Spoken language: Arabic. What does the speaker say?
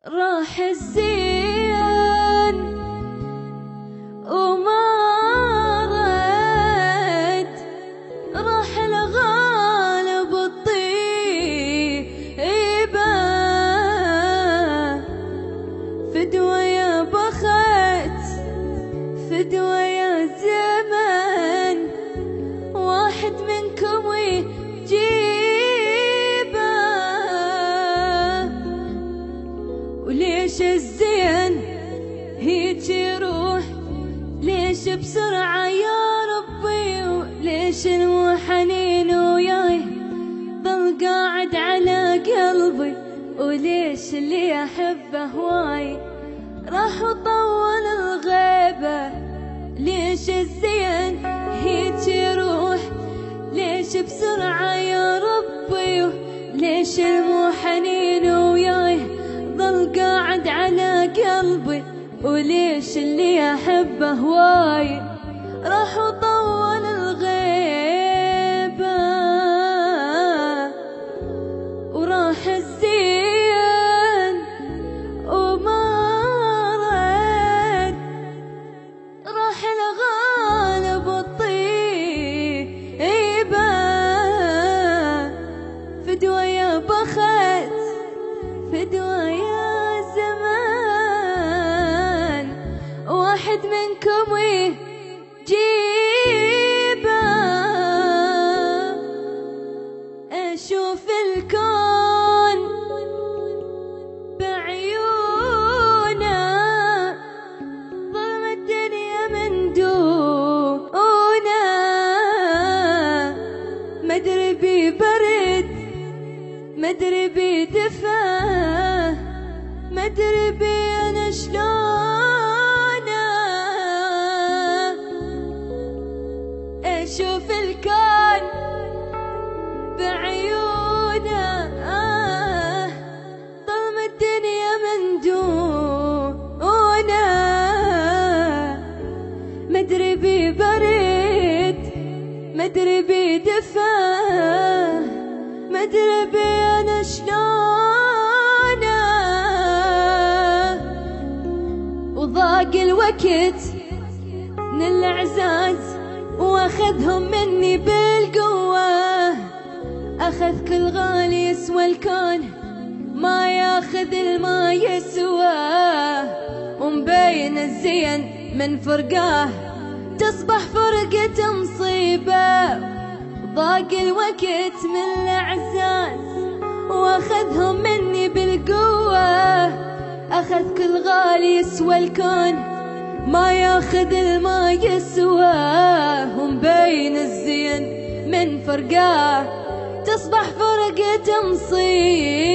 راح الزين وما رد، راح الغالب الطيبة، فدوى يا بخت فدوى يا زمن، واحد منكم ويجيبه. وليش الزين هيج يروح، ليش بسرعة يا ربي، وليش المحنين وياي ضل قاعد على قلبي، وليش اللي أحبه هواي راح وطول الغيبة. ليش الزين هيج يروح، ليش بسرعة يا ربي، ليش المحنين وياي ضل قاعد على قلبي، وليش اللي أحبه هواي راح وطول الغيبة. وراح الزين وما رد، راح الغالب الطيبة، فدوى يا بخت فدوى يا زمان، واحد منكم ويجيبه. أشوف الكون بعيونه، ظلم الدنيا من دونه، مدري ببرد مدري بدفا، مدري بي أنا شلونه. أشوف الكون بعيونه، ظلم الدنيا من دونه، مدري ببرد مدري بدفا، مدري بي أنا شلونه. وضاق الوقت من الأعزاز واخذهم مني بالقوة، أخذ كل غالي يسوى الكون ما ياخذ الما يسواه، ومبين الزين من فرقاه تصبح فرقة مصيبة. ضاق الوقت من الأعزاز واخذهم مني بالقوة، أخذ كل غالي يسوى الكون ما ياخذ الما يسواه، ومبين الزين من فرقاه تصبح فرقة مصيبة.